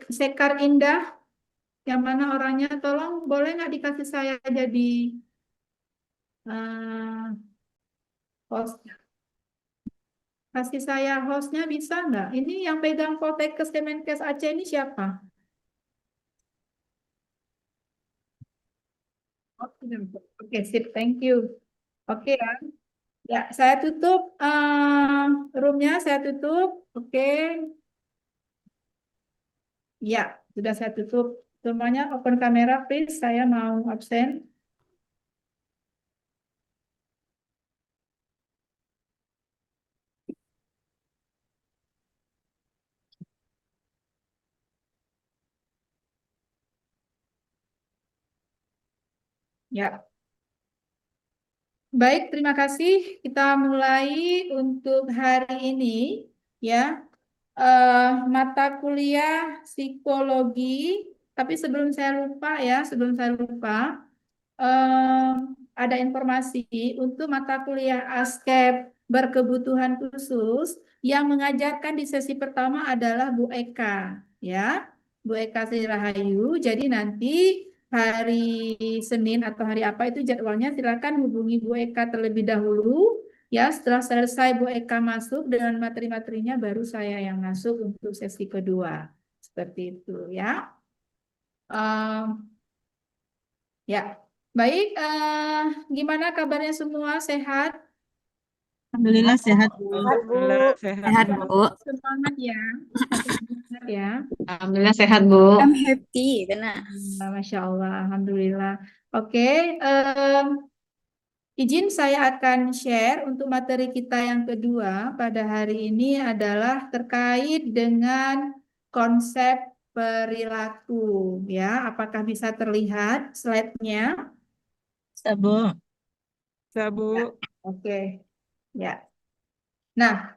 Sekar Indah, yang mana orangnya, tolong boleh nggak dikasih saya jadi host? Kasih saya hostnya bisa nggak? Ini yang pegang Poltekkes Kemenkes Aceh ini siapa? Oke, sip, thank you. Oke ya, ya saya tutup roomnya, saya tutup. Oke, ya sudah saya tutup. Semuanya open kamera, please. Saya mau absen. Ya, baik. Terima kasih. Kita mulai untuk hari ini, ya. Mata kuliah psikologi. Tapi sebelum saya lupa, ya, sebelum saya lupa. Ada informasi untuk mata kuliah ASKEP berkebutuhan khusus yang mengajarkan di sesi pertama adalah Bu Eka, ya, Bu Eka Sri Rahayu. Jadi nanti hari Senin atau hari apa itu jadwalnya, silakan hubungi Bu Eka terlebih dahulu. Ya, setelah selesai Bu Eka masuk dengan materi-materinya, baru saya yang masuk untuk sesi kedua. Seperti itu, ya. Em, Ya, baik. Gimana kabarnya semua? Sehat? Alhamdulillah sehat, Bu. Sehat, Bu. Alhamdulillah sehat Sehat, Bu. Bu. Semangat ya. Tetap semangat ya. Alhamdulillah sehat, Bu. I'm happy, benar. Masya Allah, Alhamdulillah. Oke, izin saya akan share untuk materi kita yang kedua pada hari ini adalah terkait dengan konsep perilaku. Ya, apakah bisa terlihat slide-nya? Bisa, Bu. Bisa Bu. Ya, oke. Ya. Nah,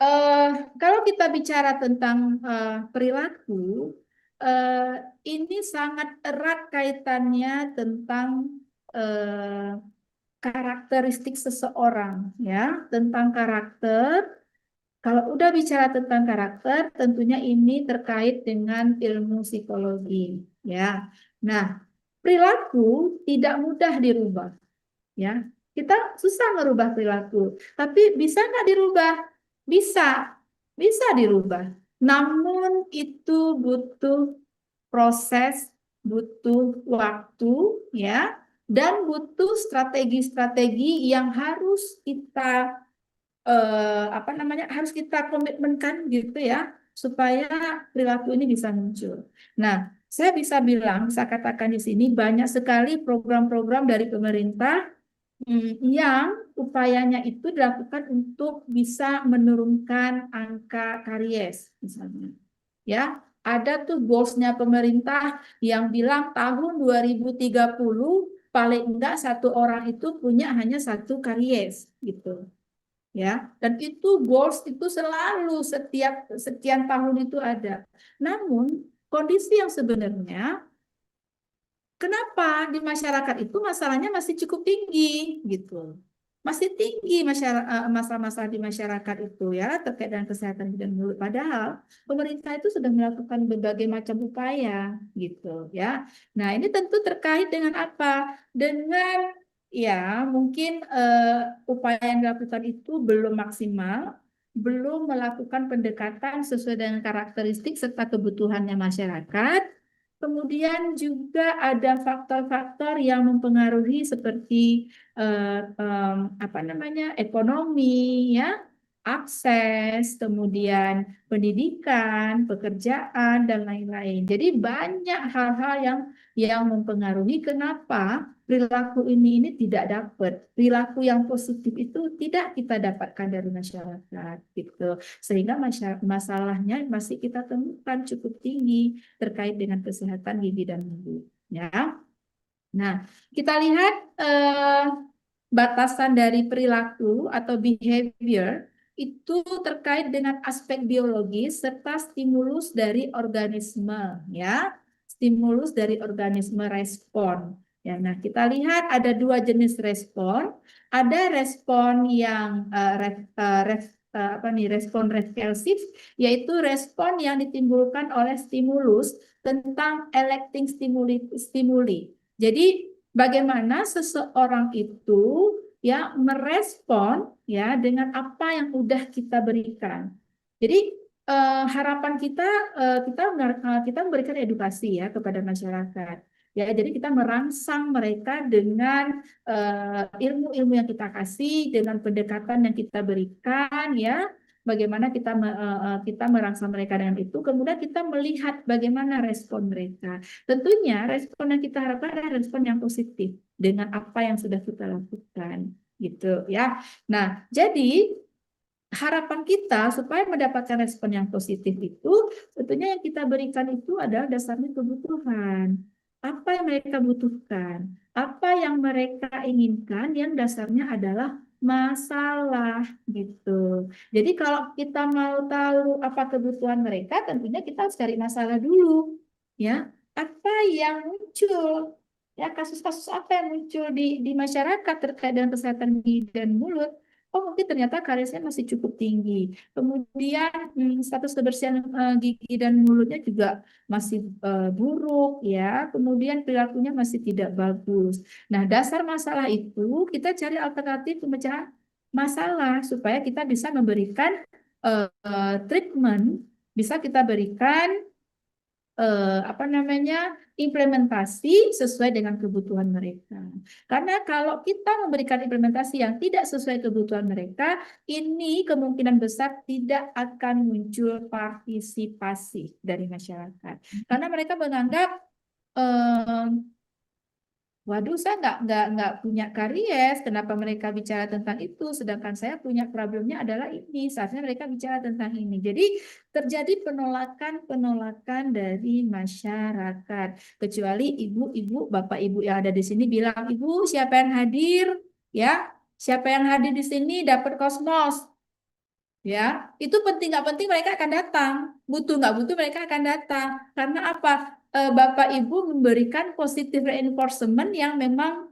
Eh, kalau kita bicara tentang perilaku, eh, ini sangat erat kaitannya tentang eh, karakteristik seseorang, ya, tentang karakter. Kalau udah bicara tentang karakter, tentunya ini terkait dengan ilmu psikologi, ya. Nah, perilaku tidak mudah dirubah, ya. Kita susah merubah perilaku, tapi bisa nggak dirubah? Bisa, bisa dirubah. Namun itu butuh proses, butuh waktu, ya, dan butuh strategi-strategi yang harus kita apa namanya, harus kita komitmenkan gitu ya, supaya perilaku ini bisa muncul. Nah, saya bisa bilang, saya katakan di sini banyak sekali program-program dari pemerintah yang upayanya itu dilakukan untuk bisa menurunkan angka karies misalnya. Ya, ada tuh goalsnya pemerintah yang bilang tahun 2030 paling enggak satu orang itu punya hanya satu karies gitu. Ya, dan itu goals itu selalu setiap sekian tahun itu ada. Namun kondisi yang sebenarnya, kenapa di masyarakat itu masalahnya masih cukup tinggi gitu. Masih tinggi masalah-masalah di masyarakat itu ya terkait dengan kesehatan dan mulut. Padahal pemerintah itu sudah melakukan berbagai macam upaya gitu ya. Nah, ini tentu terkait dengan apa? Dengan ya mungkin upaya yang dilakukan itu belum maksimal, belum melakukan pendekatan sesuai dengan karakteristik serta kebutuhannya masyarakat. Kemudian juga ada faktor-faktor yang mempengaruhi seperti apa namanya, ekonomi, ya, akses, kemudian pendidikan, pekerjaan dan lain-lain. Jadi banyak hal-hal yang mempengaruhi kenapa perilaku ini tidak dapat, perilaku yang positif itu tidak kita dapatkan dari masyarakat gitu, sehingga masalahnya masih kita temukan cukup tinggi terkait dengan kesehatan gigi dan mulut, ya. Nah, kita lihat batasan dari perilaku atau behavior itu terkait dengan aspek biologis serta stimulus dari organisme, ya. Stimulus dari organisme respon. Ya, nah kita lihat ada dua jenis respon. Ada respon yang respon repulsif, yaitu respon yang ditimbulkan oleh stimulus tentang electing stimuli. Jadi bagaimana seseorang itu ya merespon ya dengan apa yang udah kita berikan. Jadi harapan kita kita memberikan edukasi ya kepada masyarakat. Ya, jadi kita merangsang mereka dengan ilmu-ilmu yang kita kasih, dengan pendekatan yang kita berikan, ya, bagaimana kita merangsang mereka dengan itu, kemudian kita melihat bagaimana respon mereka. Tentunya respon yang kita harapkan adalah respon yang positif dengan apa yang sudah kita lakukan, gitu ya. Nah, jadi harapan kita supaya mendapatkan respon yang positif itu, tentunya yang kita berikan itu adalah dasarnya kebutuhan. Apa yang mereka butuhkan, apa yang mereka inginkan, yang dasarnya adalah masalah gitu. Jadi kalau kita mau tahu apa kebutuhan mereka, tentunya kita harus cari masalah dulu, ya. Apa yang muncul, ya kasus-kasus apa yang muncul di masyarakat terkait dengan kesehatan gigi dan mulut. Oh, mungkin ternyata kariesnya masih cukup tinggi. Kemudian status kebersihan gigi dan mulutnya juga masih buruk ya. Kemudian perilakunya masih tidak bagus. Nah, dasar masalah itu kita cari alternatif pemecahan masalah supaya kita bisa memberikan treatment, bisa kita berikan implementasi sesuai dengan kebutuhan mereka. Karena kalau kita memberikan implementasi yang tidak sesuai kebutuhan mereka, ini kemungkinan besar tidak akan muncul partisipasi dari masyarakat. Karena mereka menganggap waduh, saya nggak punya karies. Kenapa mereka bicara tentang itu? Sedangkan saya punya problemnya adalah ini. Seharusnya mereka bicara tentang ini. Jadi terjadi penolakan dari masyarakat. Kecuali ibu-ibu, bapak ibu yang ada di sini bilang, ibu siapa yang hadir? Ya, siapa yang hadir di sini dapat kosmos. Ya, itu penting nggak penting mereka akan datang. Butuh nggak butuh mereka akan datang. Karena apa? Bapak Ibu memberikan positive reinforcement yang memang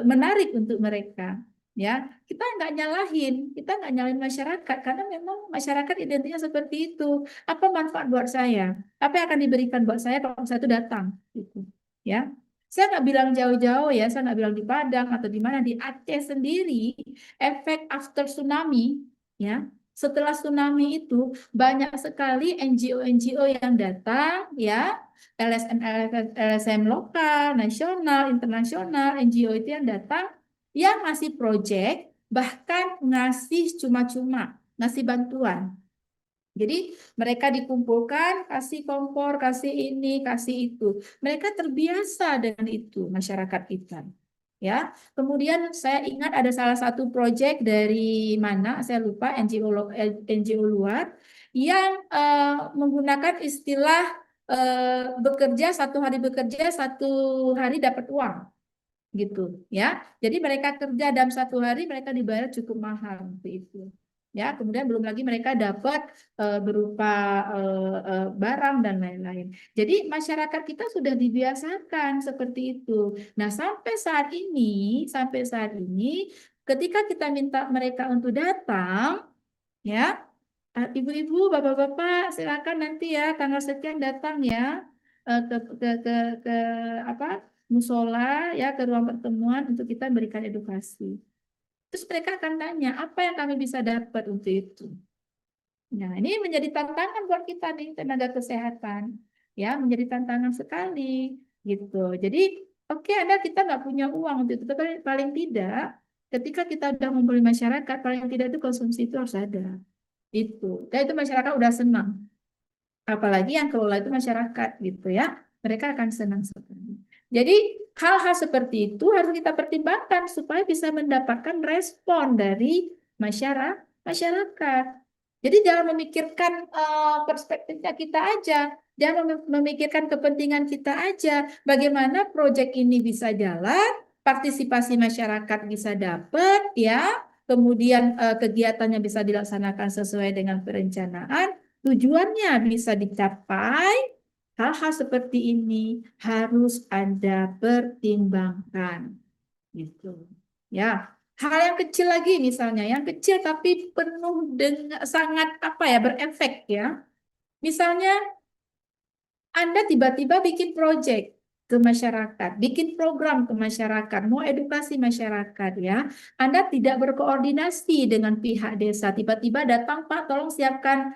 menarik untuk mereka. Ya, kita nggak nyalahin masyarakat karena memang masyarakat identiknya seperti itu. Apa manfaat buat saya? Apa yang akan diberikan buat saya kalau saya itu datang? Gitu. Ya, saya nggak bilang jauh-jauh ya, saya nggak bilang di Padang atau di mana, di Aceh sendiri, efek after tsunami, ya. Setelah tsunami itu banyak sekali NGO yang datang, ya, LSM lokal, nasional, internasional, NGO itu yang datang, yang ngasih proyek, bahkan ngasih cuma-cuma, ngasih bantuan. Jadi mereka dikumpulkan, kasih kompor, kasih ini, kasih itu. Mereka terbiasa dengan itu, masyarakat kita. Ya, kemudian saya ingat ada salah satu proyek dari mana, saya lupa, NGO luar, yang menggunakan istilah satu hari bekerja, satu hari dapat uang, gitu ya. Jadi mereka kerja dalam satu hari, mereka dibayar cukup mahal itu. Ya, kemudian belum lagi mereka dapat berupa barang dan lain-lain. Jadi masyarakat kita sudah dibiasakan seperti itu. Nah, sampai saat ini, ketika kita minta mereka untuk datang, ya, ibu-ibu, bapak-bapak, silakan nanti ya tanggal sekian datang ya ke apa musola ya, ke ruang pertemuan untuk kita berikan edukasi. Terus mereka akan tanya, apa yang kami bisa dapat untuk itu? Nah, ini menjadi tantangan buat kita nih, tenaga kesehatan. Ya, menjadi tantangan sekali. Gitu. Jadi, oke, kita nggak punya uang untuk itu. Tapi paling tidak, ketika kita udah ngumpulin masyarakat, paling tidak itu konsumsi itu harus ada. Itu. Dan itu masyarakat udah senang. Apalagi yang kelola itu masyarakat, gitu ya. Mereka akan senang sekali. Jadi hal-hal seperti itu harus kita pertimbangkan supaya bisa mendapatkan respon dari masyarakat. Jadi jangan memikirkan perspektifnya kita aja, jangan memikirkan kepentingan kita aja. Bagaimana proyek ini bisa jalan, partisipasi masyarakat bisa dapat, ya. Kemudian kegiatannya bisa dilaksanakan sesuai dengan perencanaan, tujuannya bisa dicapai. Hal-hal seperti ini harus Anda pertimbangkan. Gitu. Ya. Hal yang kecil lagi misalnya, yang kecil tapi penuh dengan sangat berefek ya. Misalnya Anda tiba-tiba bikin project ke masyarakat, bikin program ke masyarakat, mau edukasi masyarakat ya. Anda tidak berkoordinasi dengan pihak desa, tiba-tiba datang, Pak, tolong siapkan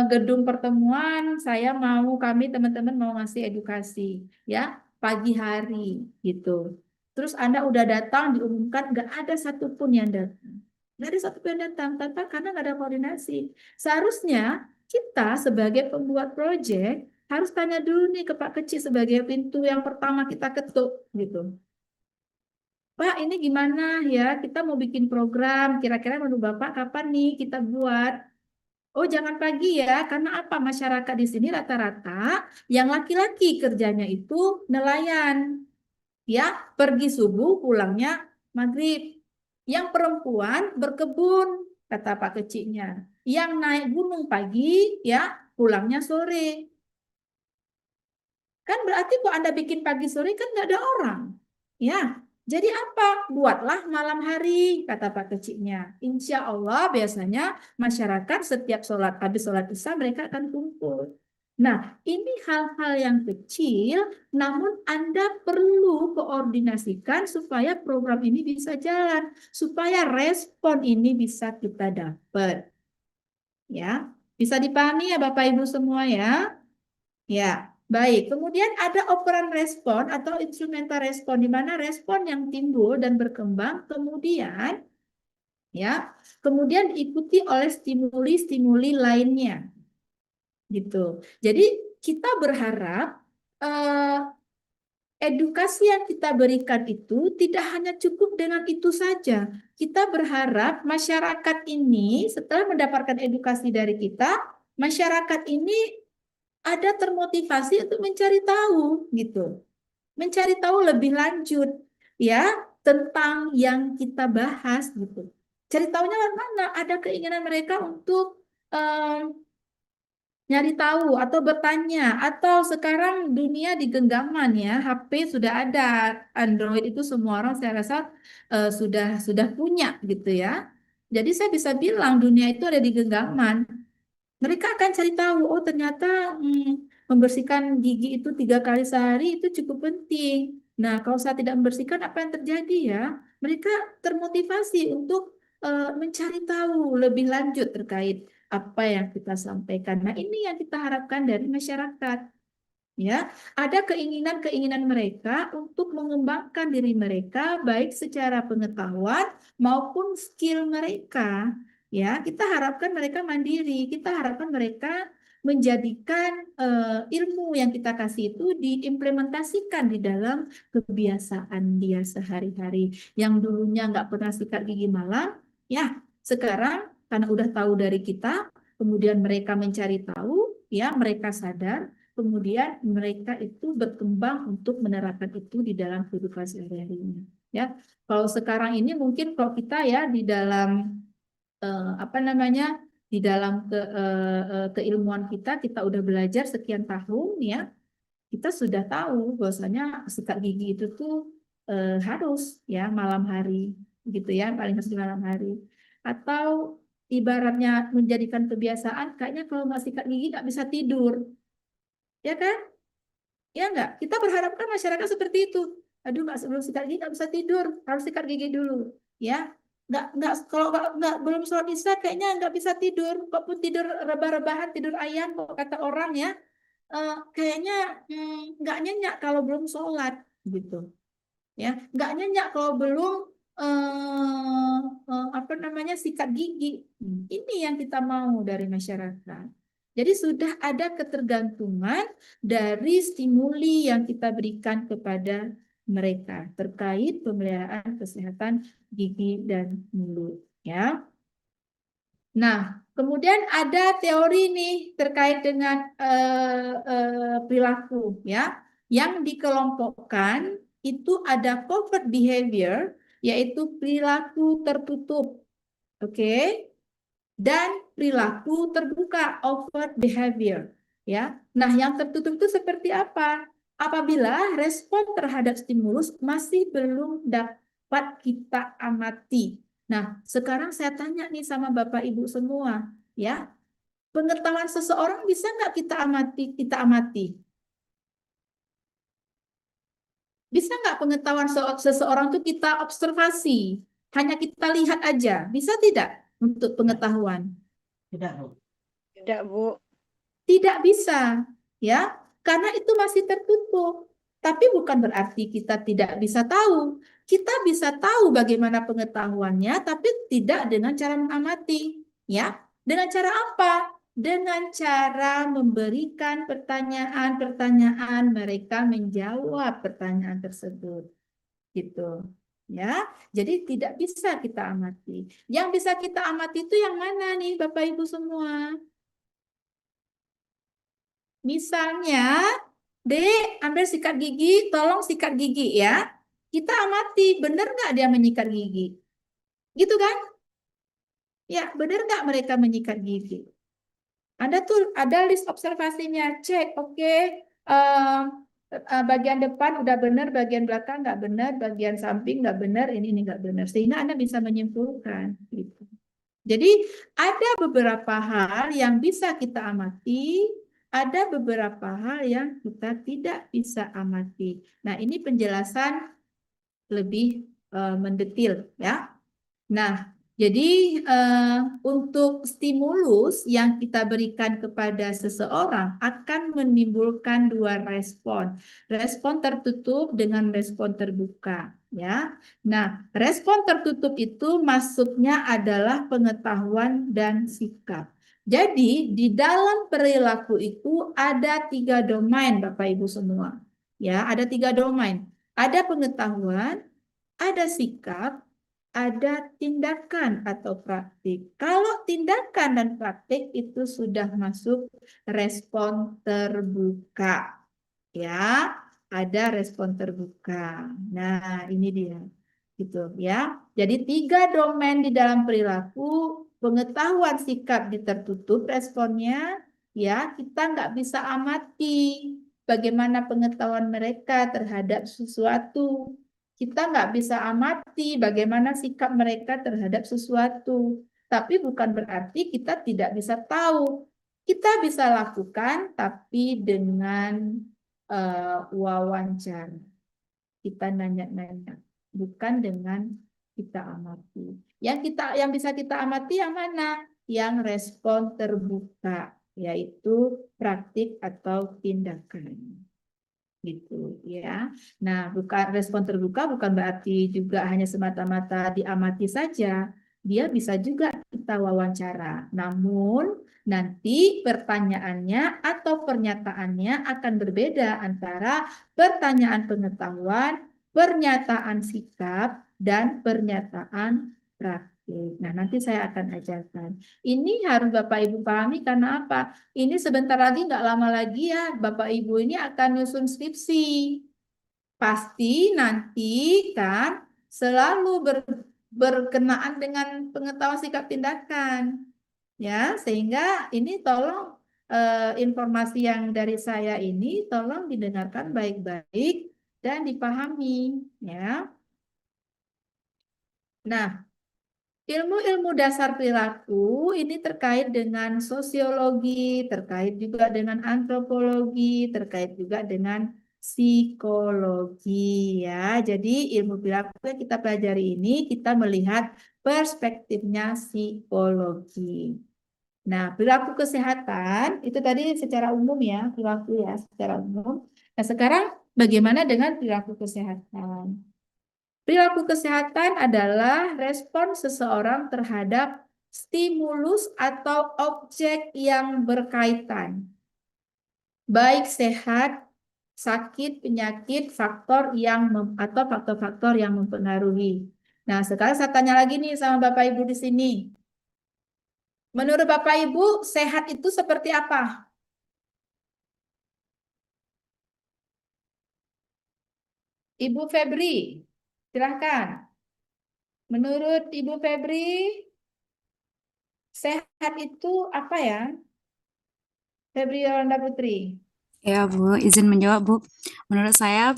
gedung pertemuan, kami teman-teman mau ngasih edukasi ya, pagi hari gitu. Terus Anda udah datang, diumumkan, nggak ada satupun yang datang. Nggak ada satupun yang datang, karena nggak ada koordinasi. Seharusnya kita sebagai pembuat proyek harus tanya dulu nih ke Pak Kecil sebagai pintu yang pertama kita ketuk gitu. Pak, ini gimana ya? Kita mau bikin program, kira-kira menurut Bapak kapan nih kita buat? Oh, jangan pagi ya, karena apa? Masyarakat di sini rata-rata yang laki-laki kerjanya itu nelayan. Ya, pergi subuh, pulangnya maghrib. Yang perempuan berkebun, kata Pak Kecilnya. Yang naik gunung pagi, ya, pulangnya sore. Kan berarti kok Anda bikin pagi sore kan nggak ada orang. Ya, jadi apa? Buatlah malam hari, kata Pak Keciknya. Insya Allah biasanya masyarakat setiap habis sholat isya mereka akan kumpul. Nah, ini hal-hal yang kecil, namun Anda perlu koordinasikan supaya program ini bisa jalan, supaya respon ini bisa kita dapat. Ya, bisa dipahami ya Bapak Ibu semua ya? Ya, baik. Kemudian ada operan respon atau instrumental respon, di mana respon yang timbul dan berkembang kemudian diikuti oleh stimuli-stimuli lainnya, gitu. Jadi kita berharap edukasi yang kita berikan itu tidak hanya cukup dengan itu saja. Kita berharap masyarakat ini setelah mendapatkan edukasi dari kita, masyarakat ini ada termotivasi untuk mencari tahu gitu. Mencari tahu lebih lanjut ya tentang yang kita bahas gitu. Cari tahunya mana? Ada keinginan mereka untuk nyari tahu atau bertanya atau sekarang dunia di genggaman ya, HP sudah ada, Android itu semua orang saya rasa sudah punya gitu ya. Jadi saya bisa bilang dunia itu ada di genggaman. Mereka akan cari tahu, oh ternyata membersihkan gigi itu 3 kali sehari itu cukup penting. Nah, kalau saya tidak membersihkan, apa yang terjadi ya? Mereka termotivasi untuk mencari tahu lebih lanjut terkait apa yang kita sampaikan. Nah, ini yang kita harapkan dari masyarakat. Ya, ada keinginan-keinginan mereka untuk mengembangkan diri mereka baik secara pengetahuan maupun skill mereka. Ya, kita harapkan mereka mandiri, kita harapkan mereka menjadikan ilmu yang kita kasih itu diimplementasikan di dalam kebiasaan dia sehari-hari. Yang dulunya nggak pernah sikat gigi malam, ya sekarang karena udah tahu dari kita, kemudian mereka mencari tahu, ya mereka sadar, kemudian mereka itu berkembang untuk menerapkan itu di dalam kehidupan sehari-harinya. Ya, kalau sekarang ini mungkin kalau kita ya di dalam di dalam keilmuan kita udah belajar sekian tahun ya, kita sudah tahu bahwasanya sikat gigi itu tuh harus ya malam hari gitu ya, paling harus di malam hari. Atau ibaratnya menjadikan kebiasaan, kayaknya kalau nggak sikat gigi nggak bisa tidur, ya kan? Ya enggak? Kita berharapkan masyarakat seperti itu. Aduh, nggak sebelum sikat gigi nggak bisa tidur, harus sikat gigi dulu. Ya, nggak kalau nggak belum sholat isya kayaknya nggak bisa tidur. Kok pun tidur rebah-rebahan, tidur ayam kok kata orang ya. Kayaknya nggak nyenyak kalau belum sholat gitu. Ya, nggak nyenyak kalau belum sikat gigi. Ini yang kita mau dari masyarakat. Jadi sudah ada ketergantungan dari stimuli yang kita berikan kepada mereka terkait pemeliharaan kesehatan gigi dan mulut, ya. Nah, kemudian ada teori nih terkait dengan perilaku, ya, yang dikelompokkan itu ada covert behavior, yaitu perilaku tertutup, oke? Dan perilaku terbuka, overt behavior, ya. Nah, yang tertutup itu seperti apa? Apabila respon terhadap stimulus masih belum dapat dapat kita amati. Nah, sekarang saya tanya nih sama Bapak Ibu semua, ya. Pengetahuan seseorang bisa nggak kita amati? Bisa nggak pengetahuan seseorang itu kita observasi? Hanya kita lihat aja. Bisa tidak untuk pengetahuan? Tidak, Bu. Tidak bisa, ya. Karena itu masih tertutup. Tapi bukan berarti kita tidak bisa tahu. Kita bisa tahu bagaimana pengetahuannya, tapi tidak dengan cara mengamati, ya. Dengan cara apa? Dengan cara memberikan pertanyaan-pertanyaan, mereka menjawab pertanyaan tersebut, gitu. Ya, jadi tidak bisa kita amati. Yang bisa kita amati itu yang mana nih, Bapak Ibu semua? Misalnya, Dek, ambil sikat gigi, tolong sikat gigi ya. Kita amati, benar nggak dia menyikat gigi? Gitu kan? Ya, benar nggak mereka menyikat gigi? Ada list observasinya, cek, oke. Bagian depan udah benar, bagian belakang nggak benar, bagian samping nggak benar, ini nggak benar. Sehingga Anda bisa menyimpulkan. Gitu. Jadi ada beberapa hal yang bisa kita amati, ada beberapa hal yang kita tidak bisa amati. Nah, ini penjelasan lebih mendetil ya. Nah, jadi untuk stimulus yang kita berikan kepada seseorang akan menimbulkan dua respon. Respon tertutup dengan respon terbuka, ya. Nah, respon tertutup itu maksudnya adalah pengetahuan dan sikap. Jadi, di dalam perilaku itu ada 3 domain, Bapak Ibu semua. Ya, ada 3 domain. Ada pengetahuan, ada sikap, ada tindakan atau praktik. Kalau tindakan dan praktik itu sudah masuk respon terbuka. Ya, ada respon terbuka. Nah, ini dia. Gitu ya. Jadi 3 domain di dalam perilaku, pengetahuan sikap di tertutup responnya, ya, kita nggak bisa amati bagaimana pengetahuan mereka terhadap sesuatu. Kita nggak bisa amati bagaimana sikap mereka terhadap sesuatu. Tapi bukan berarti kita tidak bisa tahu. Kita bisa lakukan, tapi dengan wawancara. Kita nanya-nanya, bukan dengan kita amati. Yang bisa kita amati yang mana? Yang respon terbuka, yaitu praktik atau tindakan. Gitu ya. Nah, bukan respon terbuka bukan berarti juga hanya semata-mata diamati saja. Dia bisa juga kita wawancara. Namun nanti pertanyaannya atau pernyataannya akan berbeda antara pertanyaan pengetahuan, pernyataan sikap, dan pernyataan praktik. Nah, nanti saya akan ajarkan. Ini harus Bapak Ibu pahami karena apa? Ini sebentar lagi, nggak lama lagi ya, Bapak Ibu ini akan nyusun skripsi. Pasti nanti kan selalu berkenaan dengan pengetahuan sikap tindakan. Ya, sehingga ini tolong informasi yang dari saya ini tolong didengarkan baik-baik dan dipahami. Ya. Nah, ilmu-ilmu dasar perilaku ini terkait dengan sosiologi, terkait juga dengan antropologi, terkait juga dengan psikologi ya. Jadi ilmu perilaku yang kita pelajari ini kita melihat perspektifnya psikologi. Nah, perilaku kesehatan itu tadi secara umum ya, perilaku ya secara umum. Nah, sekarang bagaimana dengan perilaku kesehatan? Perilaku kesehatan adalah respon seseorang terhadap stimulus atau objek yang berkaitan. Baik sehat, sakit, penyakit, faktor yang atau faktor-faktor yang mempengaruhi. Nah, sekarang saya tanya lagi nih sama Bapak Ibu di sini. Menurut Bapak Ibu, sehat itu seperti apa? Ibu Febri, silahkan. Menurut Ibu Febri, sehat itu apa ya? Febri Yolanda Putri. Ya, Bu, izin menjawab, Bu. Menurut saya,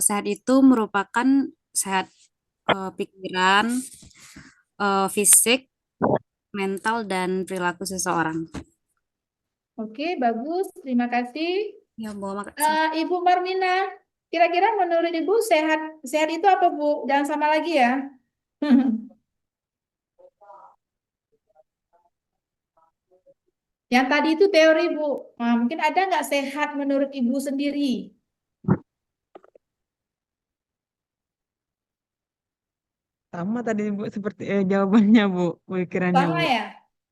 sehat itu merupakan sehat pikiran, fisik, mental, dan perilaku seseorang. Oke, bagus. Terima kasih. Ya, Bu, makasih. Ibu Marmina, kira-kira menurut Ibu sehat sehat itu apa, Bu? Jangan sama lagi ya. Yang tadi itu teori, Bu. Nah, mungkin ada nggak sehat menurut Ibu sendiri? Sama tadi Bu seperti jawabannya Bu, pikirannya Sama Bu. ya?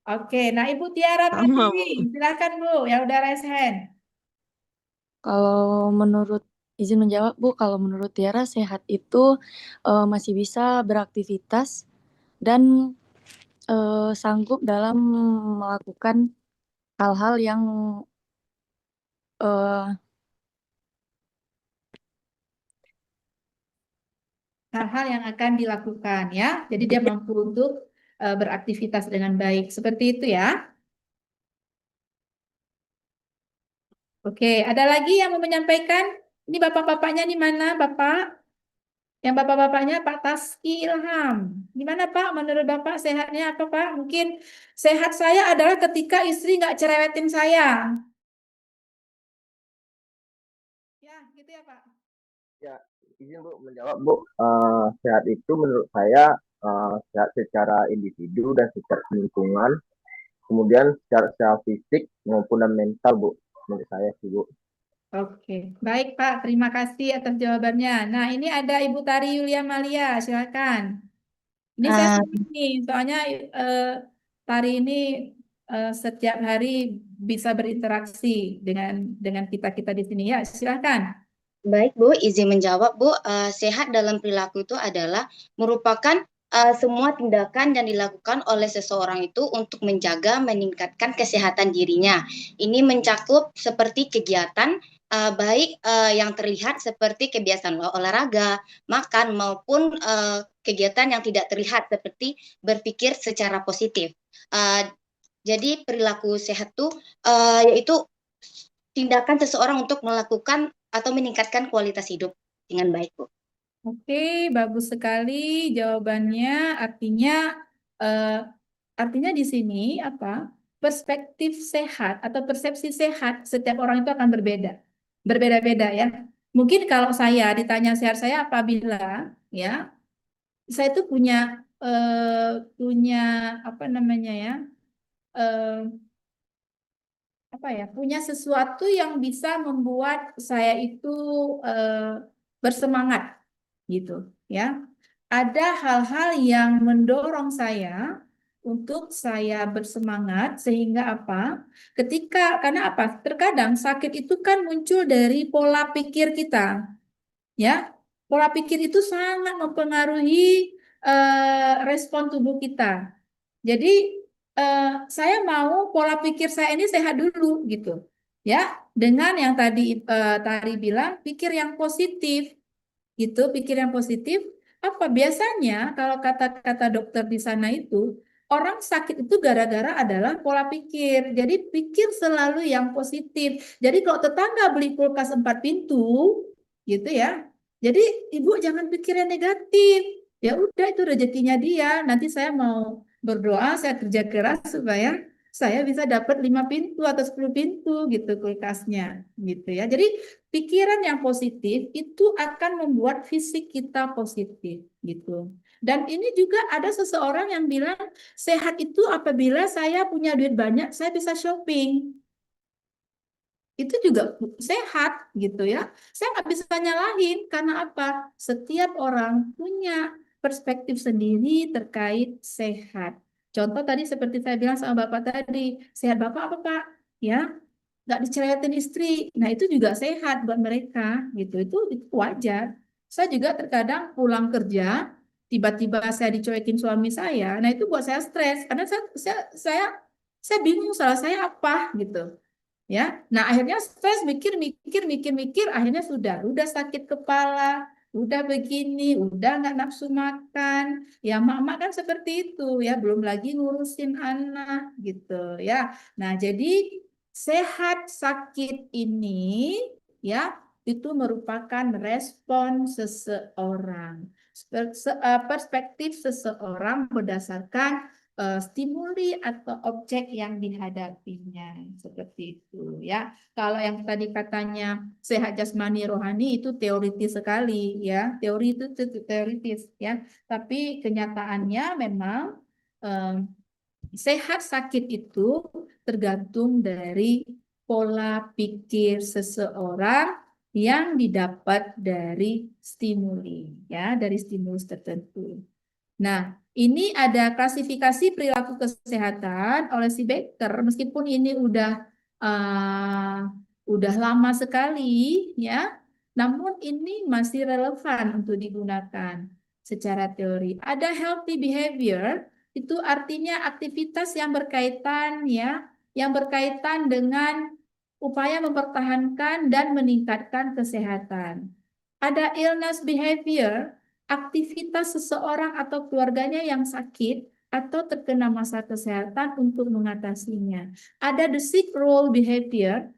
Oke, nah Ibu Tiara Sama Pratiwi, Bu. silakan Bu, yang udah raise hand. Kalau menurut izin menjawab Bu, kalau menurut Tiara sehat itu masih bisa beraktivitas dan sanggup dalam melakukan hal-hal yang eh, Hal-hal yang akan dilakukan ya. Jadi dia mampu untuk beraktivitas dengan baik. Seperti itu ya. Oke, ada lagi yang mau menyampaikan? Ini bapak-bapaknya di mana, Bapak? Yang bapak-bapaknya Pak Taski Ilham. Gimana Pak? Menurut Bapak sehatnya apa Pak? Mungkin sehat saya adalah ketika istri nggak cerewetin saya. Ya, gitu ya Pak. Ya, izin Bu menjawab Bu. Sehat itu menurut saya sehat secara individu dan secara lingkungan, kemudian secara fisik maupun mental Bu. Menurut saya sih Bu. Oke, baik Pak. Terima kasih atas jawabannya. Nah, ini ada Ibu Tari Yulia Malia. Silakan. Ini saya ah, senang nih, soalnya Tari ini setiap hari bisa berinteraksi dengan kita-kita di sini. Ya, silakan. Baik, Bu, izin menjawab, Bu. Sehat dalam perilaku itu adalah merupakan semua tindakan yang dilakukan oleh seseorang itu untuk menjaga, meningkatkan kesehatan dirinya. Ini mencakup seperti kegiatan baik yang terlihat seperti kebiasaan olahraga, makan, maupun kegiatan yang tidak terlihat seperti berpikir secara positif. Jadi perilaku sehat itu yaitu tindakan seseorang untuk melakukan atau meningkatkan kualitas hidup dengan baik, Bu. Oke, bagus sekali jawabannya. Eh, artinya di sini apa? Perspektif sehat atau persepsi sehat setiap orang itu akan berbeda-beda ya. Mungkin kalau saya ditanya sehat saya apabila ya saya itu punya apa namanya ya eh, apa ya punya sesuatu yang bisa membuat saya itu bersemangat gitu ya. Ada hal-hal yang mendorong saya untuk saya bersemangat sehingga apa? Karena apa? Terkadang sakit itu kan muncul dari pola pikir kita, ya. Pola pikir itu sangat mempengaruhi respon tubuh kita. Jadi saya mau pola pikir saya ini sehat dulu gitu. Ya, dengan yang tadi bilang pikir yang positif gitu, pikir yang positif. Apa biasanya kalau kata-kata dokter di sana itu orang sakit itu gara-gara adalah pola pikir. Jadi pikir selalu yang positif. Jadi kalau tetangga beli kulkas 4 pintu gitu ya. Jadi ibu jangan pikir yang negatif. Ya udah itu rezekinya dia. Nanti saya mau berdoa, saya kerja keras supaya saya bisa dapat 5 pintu atau 10 pintu gitu kulkasnya gitu ya. Jadi pikiran yang positif itu akan membuat fisik kita positif gitu. Dan ini juga ada seseorang yang bilang sehat itu apabila saya punya duit banyak, saya bisa shopping. Itu juga sehat gitu ya. Saya nggak bisa nyalahin karena apa? Setiap orang punya perspektif sendiri terkait sehat. Contoh tadi seperti saya bilang sama Bapak tadi, sehat Bapak apa Pak? Ya, nggak dicerewetin istri. Nah, itu juga sehat buat mereka gitu. Itu wajar. Saya juga terkadang pulang kerja, tiba-tiba saya dicuekin suami saya. Nah, itu buat saya stres karena saya bingung salah saya apa gitu. Ya, nah akhirnya stres mikir, akhirnya udah sakit kepala, udah begini, udah nggak nafsu makan. Ya, mak kan seperti itu ya, belum lagi ngurusin anak gitu ya. Nah, jadi sehat sakit ini ya itu merupakan respon seseorang. perspektif seseorang berdasarkan stimuli atau objek yang dihadapinya, seperti itu ya. Kalau yang tadi katanya sehat jasmani rohani itu teoritis sekali ya, teori itu teoritis ya. Tapi kenyataannya memang sehat sakit itu tergantung dari pola pikir seseorang yang didapat dari stimuli ya, dari stimulus tertentu. Nah, ini ada klasifikasi perilaku kesehatan oleh si Becker, meskipun ini udah lama sekali ya, namun ini masih relevan untuk digunakan secara teori. Ada healthy behavior, itu artinya aktivitas yang berkaitan ya, yang berkaitan dengan upaya mempertahankan dan meningkatkan kesehatan. Ada illness behavior, aktivitas seseorang atau keluarganya yang sakit atau terkena masalah kesehatan untuk mengatasinya. Ada the sick role behavior,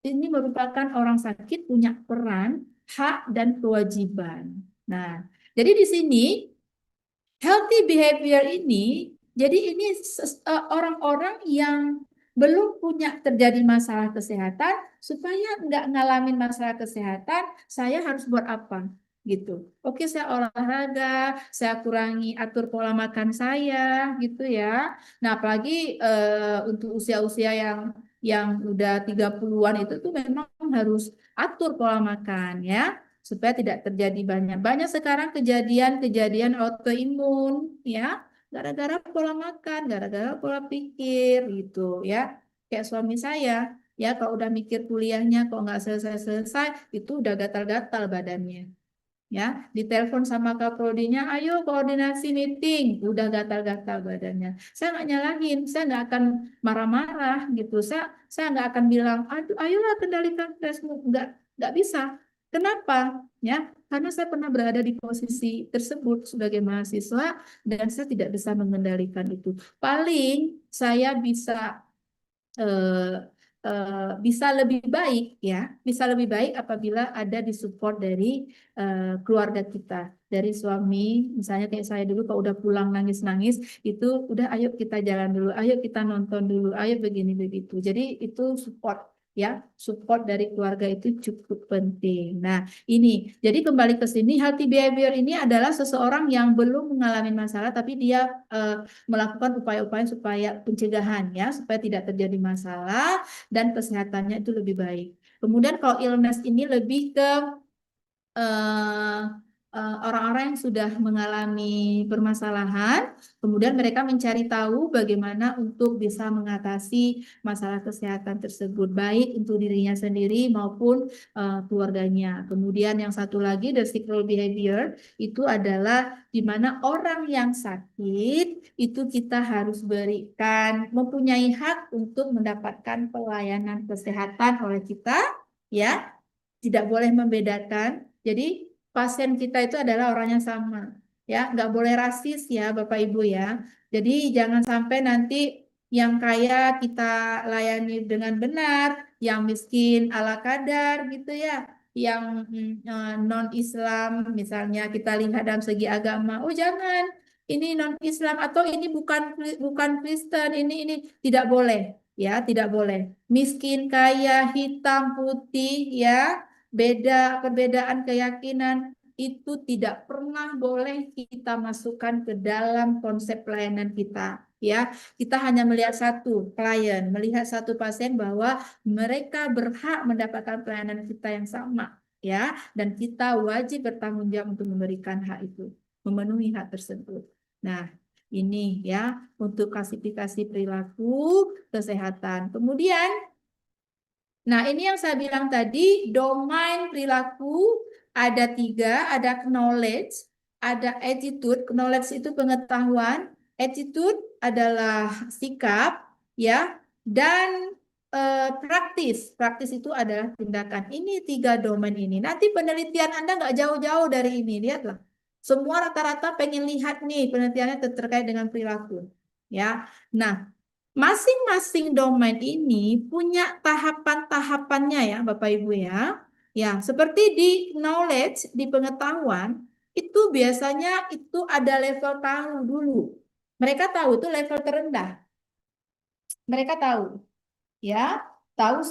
ini merupakan orang sakit punya peran, hak, dan kewajiban. Nah, jadi di sini healthy behavior ini, jadi ini orang-orang yang belum punya terjadi masalah kesehatan, supaya nggak ngalamin masalah kesehatan, saya harus buat apa? Gitu. Oke, saya olahraga, saya kurangi atur pola makan saya, gitu ya. Nah, apalagi untuk usia-usia yang udah 30-an itu tuh memang harus atur pola makan ya, supaya tidak terjadi banyak sekarang kejadian autoimun ya, gara-gara pola makan, gara-gara pola pikir gitu ya. Kayak suami saya ya, kalau udah mikir kuliahnya kok nggak selesai-selesai, itu udah gatal-gatal badannya ya. Ditelepon sama kaprodinya, ayo koordinasi meeting, udah gatal-gatal badannya. Saya nggak nyalahin, saya nggak akan marah-marah gitu, saya nggak akan bilang aduh ayolah kendalikan stresmu, nggak bisa. Kenapa ya? Karena saya pernah berada di posisi tersebut sebagai mahasiswa dan saya tidak bisa mengendalikan itu. Paling saya bisa lebih baik ya, bisa lebih baik apabila ada disupport dari keluarga kita, dari suami. Misalnya kayak saya dulu kalau udah pulang nangis-nangis, itu udah ayo kita jalan dulu, ayo kita nonton dulu, ayo begini begitu. Jadi itu support ya, support dari keluarga itu cukup penting. Nah, ini jadi kembali ke sini, healthy behavior ini adalah seseorang yang belum mengalami masalah tapi dia melakukan upaya-upaya supaya pencegahan ya, supaya tidak terjadi masalah dan kesehatannya itu lebih baik. Kemudian kalau illness ini lebih ke orang-orang yang sudah mengalami permasalahan, kemudian mereka mencari tahu bagaimana untuk bisa mengatasi masalah kesehatan tersebut, baik untuk dirinya sendiri maupun keluarganya. Kemudian yang satu lagi, the sick role behavior, itu adalah di mana orang yang sakit itu kita harus berikan, mempunyai hak untuk mendapatkan pelayanan kesehatan oleh kita, ya, tidak boleh membedakan. Jadi pasien kita itu adalah orang yang sama, ya, nggak boleh rasis ya Bapak Ibu ya. Jadi jangan sampai nanti yang kaya kita layani dengan benar, yang miskin ala kadar gitu ya, yang non-Islam misalnya kita lihat dalam segi agama, oh jangan, ini non-Islam atau ini bukan Kristen, ini tidak boleh ya, tidak boleh. Miskin, kaya, hitam, putih ya, perbedaan keyakinan itu tidak pernah boleh kita masukkan ke dalam konsep pelayanan kita ya. Kita hanya melihat satu klien, melihat satu pasien bahwa mereka berhak mendapatkan pelayanan kita yang sama ya, dan kita wajib bertanggung jawab untuk memberikan hak itu, memenuhi hak tersebut. Nah, ini ya untuk klasifikasi perilaku kesehatan. Kemudian nah, ini yang saya bilang tadi, domain perilaku ada 3, ada knowledge, ada attitude. Knowledge itu pengetahuan, attitude adalah sikap, ya, dan praktis. Praktis itu adalah tindakan. Ini 3 domain ini. Nanti penelitian Anda nggak jauh-jauh dari ini, lihatlah. Semua rata-rata pengen lihat nih penelitiannya terkait dengan perilaku, ya. Nah, masing-masing domain ini punya tahapan-tahapannya ya Bapak Ibu ya. Ya, seperti di knowledge, di pengetahuan, itu biasanya itu ada level tahu dulu. Mereka tahu itu level terendah. Mereka tahu, ya, tahu